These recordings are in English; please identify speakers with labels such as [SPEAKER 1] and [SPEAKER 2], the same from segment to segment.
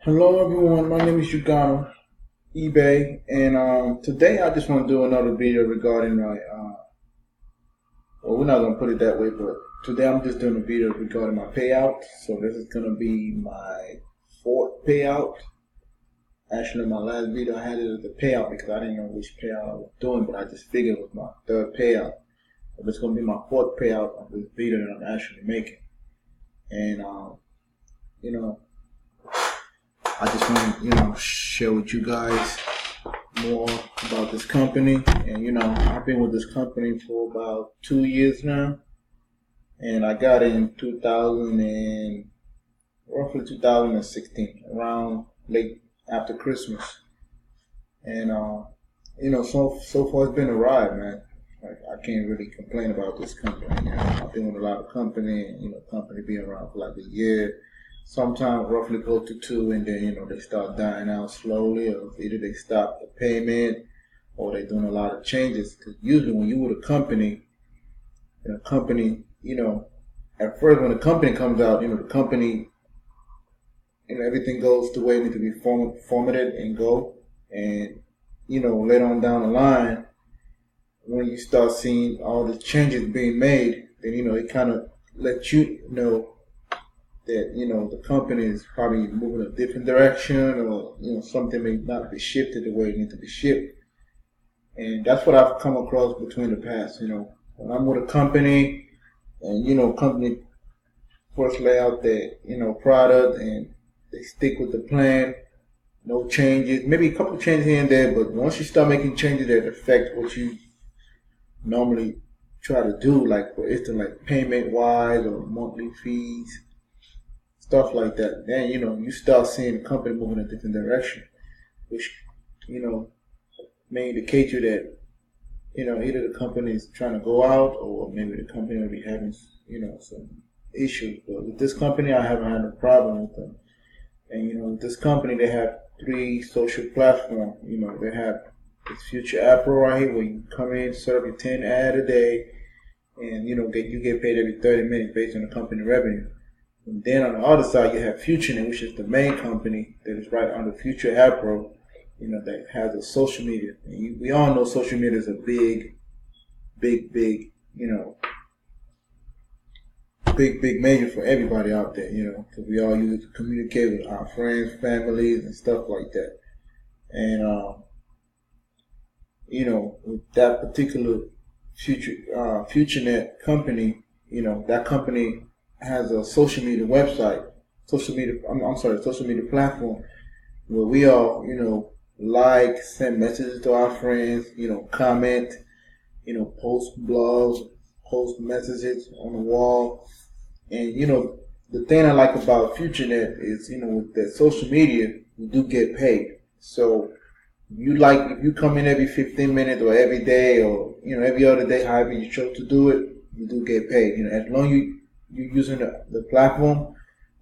[SPEAKER 1] Hello everyone, my name is Yugano, eBay, and today I just want to do another video regarding my, well, we're not going to put it that way, but today I'm just doing a video regarding my payout. So this is going to be my fourth payout. Actually, my last video I had it as a payout because I didn't know which payout I was doing, but I just figured it was my third payout. But it's going to be my fourth payout of this video that I'm actually making. And, you know, I just want to, share with you guys more about this company. And, I've been with this company for about 2 years now. And I got in roughly 2016, around late after Christmas. And, so far it's been a ride, man. Like, I can't really complain about this company. I've been with a lot of company, and, company being around for like a year. Sometimes roughly go to 2, and then, they start dying out slowly, or either they stop the payment or they're doing a lot of changes. Because usually when you with a company, at first when the company comes out, the company, everything goes the way it needs to be formatted and go. And, later on down the line, when you start seeing all the changes being made, then, it kind of lets you know that, the company is probably moving a different direction, or, something may not be shifted the way it needs to be shifted. And that's what I've come across between the past, when I'm with a company and, company first lay out their, product and they stick with the plan, no changes, maybe a couple of changes here and there, but once you start making changes that affect what you normally try to do, like for instance, like payment wise or monthly fees, stuff like that, then you start seeing the company moving in a different direction, which may indicate you that either the company is trying to go out, or maybe the company may be having some issues. But with this company, I haven't had a problem with them. And with this company, they have 3 social platforms. They have this FutureAdpro right here, where you come in, set up your 10 ad a day, and you get paid every 30 minutes based on the company revenue. And then on the other side, you have FutureNet, which is the main company that is right under FutureAdpro, that has a social media. And we all know social media is a big major for everybody out there, because we all use it to communicate with our friends, families, and stuff like that. And, with that particular FutureNet company, that company has a social media social media platform where we all, like, send messages to our friends, comment, post blogs, post messages on the wall. And, the thing I like about FutureNet is, with that social media, you do get paid. So if you come in every 15 minutes or every day, or, every other day, however you chose to do it, you do get paid. As long as you're using the platform,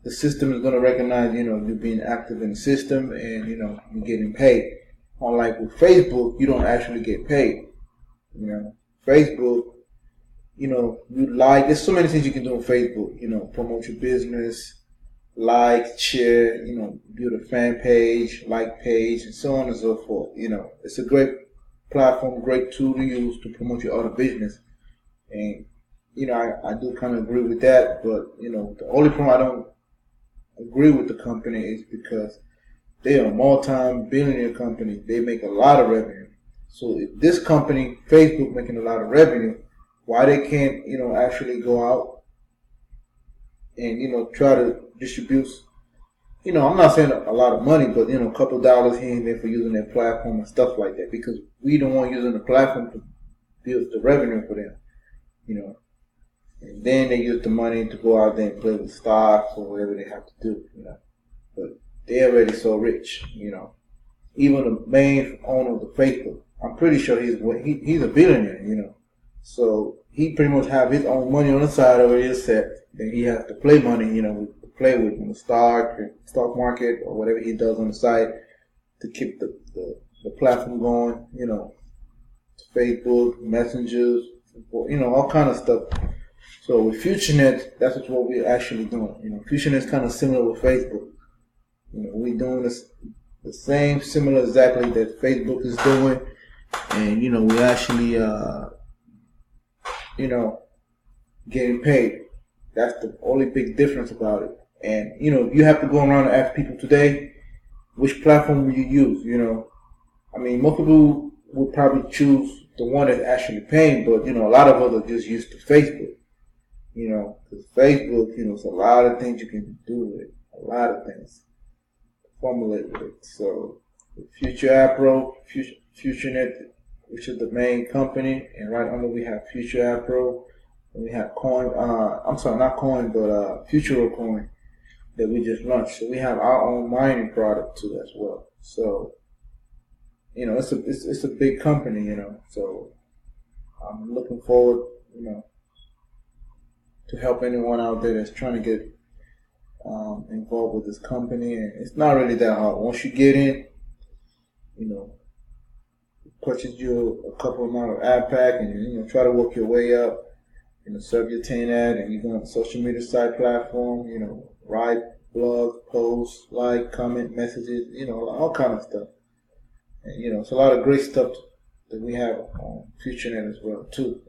[SPEAKER 1] the system is going to recognize, you being active in the system, and, you're getting paid. Unlike with Facebook, you don't actually get paid. Facebook, you like, there's so many things you can do on Facebook, promote your business, like, share, build a fan page, like page, and so on and so forth. It's a great platform, great tool to use to promote your other business. And, I do kind of agree with that, but, the only problem I don't agree with the company is because they are a multi-billionaire company. They make a lot of revenue. So if this company, Facebook, making a lot of revenue, why they can't, actually go out and, try to distribute, I'm not saying a lot of money, but, a couple dollars here and there for using their platform and stuff like that, because we don't want using the platform to build the revenue for them, And then they use the money to go out there and play with stocks or whatever they have to do, But they're already so rich, Even the main owner of the Facebook, I'm pretty sure he's a billionaire, So he pretty much have his own money on the side over his set. Then he has to play money, to play with in the stock market or whatever he does on the side to keep the platform going, Facebook, messengers, all kind of stuff. So with FutureNet, that's what we're actually doing. FutureNet is kind of similar with Facebook. we're doing this the same, similar exactly that Facebook is doing, and we actually getting paid. That's the only big difference about it. And you have to go around and ask people today, which platform will you use? I mean, most people would probably choose the one that's actually paying, but a lot of us are just used to Facebook. Because Facebook, it's a lot of things you can do with it, a lot of things, formulate with it. So, FutureAdpro, FutureNet, which is the main company, and right under we have FutureAdpro, and we have Coin. I'm sorry, not Coin, but FutureCoin that we just launched. So we have our own mining product too as well. So, it's a big company, So I'm looking forward, to help anyone out there that's trying to get involved with this company. And it's not really that hard. Once you get in, purchase you a couple amount of ad pack, and try to work your way up. Serve your 10 ad, and you go on the social media site platform. Write blogs, posts, like, comment, messages. All kind of stuff. And it's a lot of great stuff that we have on FutureNet as well too.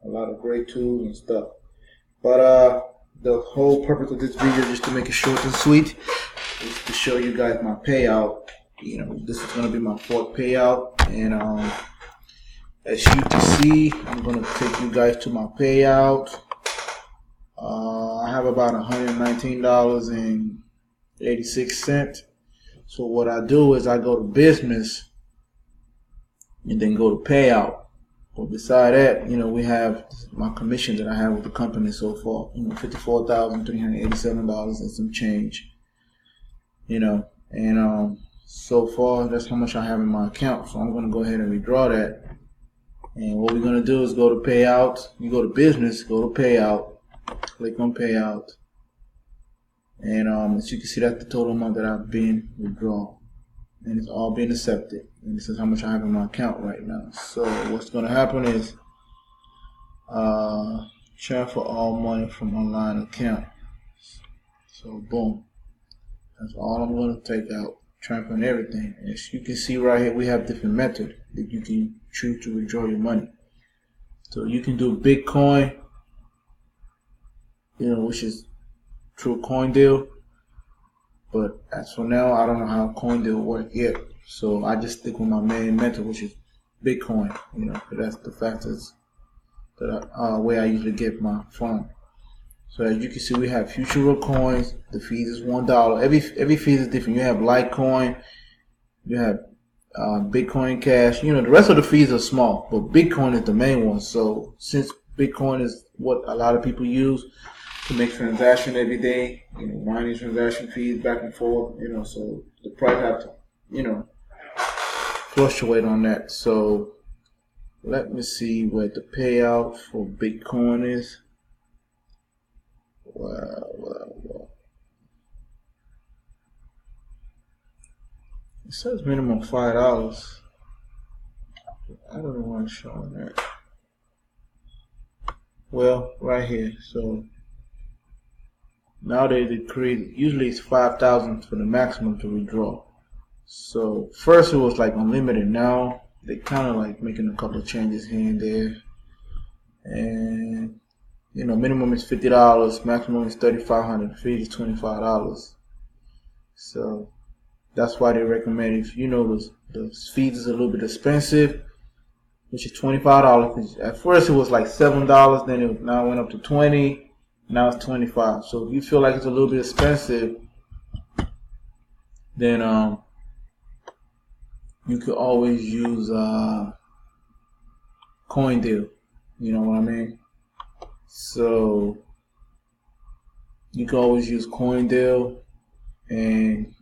[SPEAKER 1] A lot of great tools and stuff. But the whole purpose of this video, just to make it short and sweet, is to show you guys my payout. This is gonna be my fourth payout, and as you can see, I'm gonna take you guys to my payout. I have about $119.86. So what I do is I go to business and then go to payout. But beside that, we have my commission that I have with the company so far. $54,387 and some change. And so far that's how much I have in my account. So I'm gonna go ahead and withdraw that. And what we're gonna do is go to payout. You go to business, go to payout, click on payout. And as you can see, that's the total amount that I've been withdrawn, and it's all been accepted. And this is how much I have in my account right now. So what's going to happen is transfer all money from online account. So boom, that's all I'm going to take out, transferring everything. And as you can see right here, we have different methods that you can choose to withdraw your money. So you can do Bitcoin, which is through CoinDeal, but as for now, I don't know how CoinDeal works yet. So I just stick with my main method, which is Bitcoin. That's the fastest way I usually get my fund. So as you can see, we have future coins. The fees is $1. Every fee is different. You have Litecoin, you have Bitcoin Cash. The rest of the fees are small, but Bitcoin is the main one. So since Bitcoin is what a lot of people use to make transaction every day, mining transaction fees back and forth, so the price have to, fluctuate on that. So let me see what the payout for Bitcoin is. Well. It says minimum $5. I don't know why it's showing that. Well, right here. So now they decrease. Usually it's 5,000 for the maximum to withdraw. So first it was like unlimited. Now they kind of like making a couple of changes here and there. And minimum is $50, maximum is $3,500, fee is $25. So that's why they recommend, if the fees is a little bit expensive, which is $25. At first it was like $7, then it now went up to $20. Now it's $25. So if you feel like it's a little bit expensive, then you could always use CoinDeal. You know what I mean? So you can always use CoinDeal and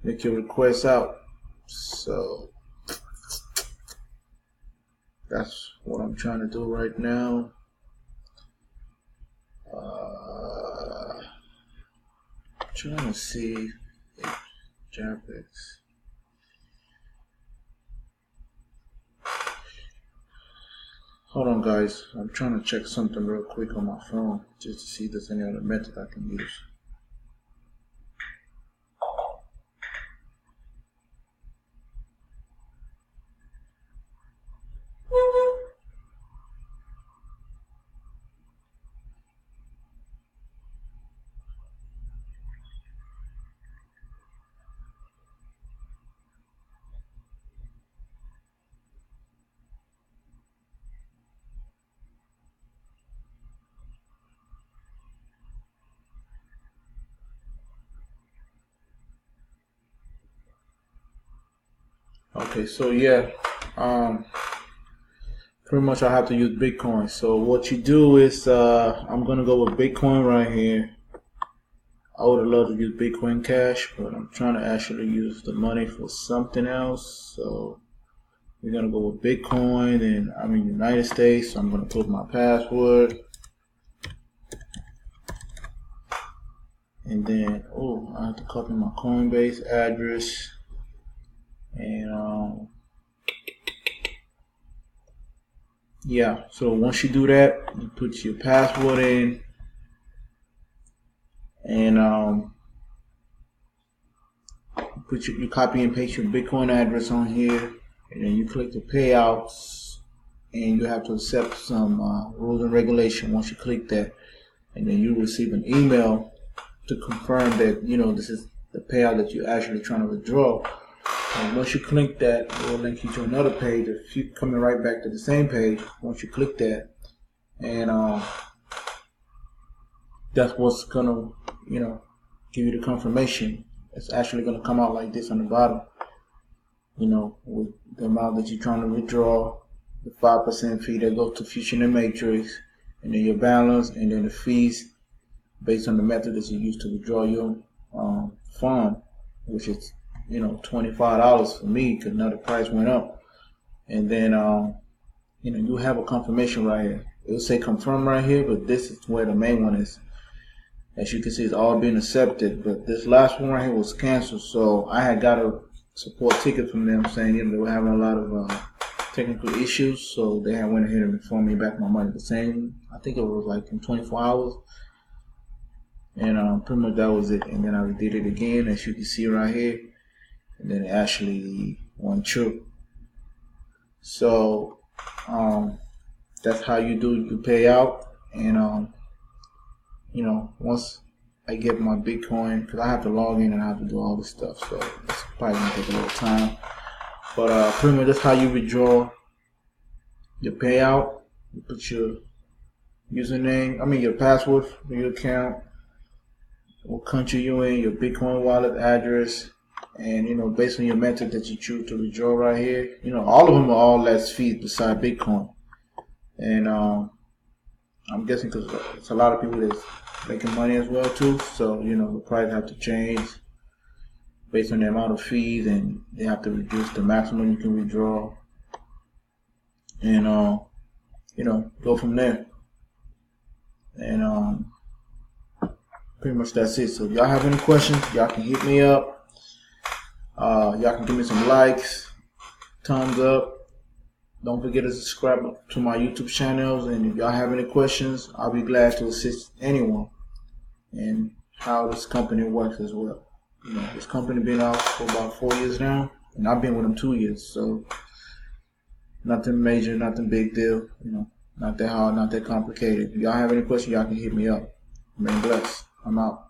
[SPEAKER 1] make your requests out. So that's what I'm trying to do right now. Trying to see if JavaX. Hold on, guys. I'm trying to check something real quick on my phone just to see if there's any other method I can use. Okay, so yeah, pretty much I have to use Bitcoin. So what you do is, I'm gonna go with Bitcoin right here. I would have loved to use Bitcoin Cash, but I'm trying to actually use the money for something else. So we're gonna go with Bitcoin, and I'm in the United States, so I'm gonna put my password. And then, I have to copy my Coinbase address. And yeah, so once you do that, you put your password in, and you copy and paste your Bitcoin address on here, and then you click the payouts, and you have to accept some rules and regulation once you click that, and then you receive an email to confirm that this is the payout that you're actually trying to withdraw. And once you click that, it will link you to another page. If you're coming right back to the same page, once you click that, and that's what's gonna give you the confirmation. It's actually gonna come out like this on the bottom, with the amount that you're trying to withdraw, the 5% fee that goes to Fusion and Matrix, and then your balance, and then the fees based on the method that you use to withdraw your fund, which is $25 for me because now the price went up. And then you have a confirmation right here. It will say confirm right here, but this is where the main one is. As you can see, it's all being accepted, but this last one right here was canceled. So I had got a support ticket from them saying they were having a lot of technical issues, so they had went ahead and informed me back my money the same. I think it was like in 24 hours. And pretty much that was it. And then I did it again, as you can see right here, and then it actually went true. So that's how you do your payout. And once I get my Bitcoin, because I have to log in and I have to do all this stuff, so it's probably gonna take a little time. But pretty much that's how you withdraw your payout. You put your your password for your account, what country you're in, your Bitcoin wallet address, and based on your method that you choose to withdraw right here, all of them are all less fees beside Bitcoin. And I'm guessing because it's a lot of people that's making money as well too, so the price have to change based on the amount of fees, and they have to reduce the maximum you can withdraw, and go from there. And pretty much that's it. So if y'all have any questions, y'all can hit me up. Y'all can give me some likes, thumbs up. Don't forget to subscribe to my YouTube channels. And if y'all have any questions, I'll be glad to assist anyone in how this company works as well. This company been out for about 4 years now, and I've been with them 2 years. So nothing major, nothing big deal. Not that hard, not that complicated. If y'all have any questions, y'all can hit me up. Remain blessed. I'm out.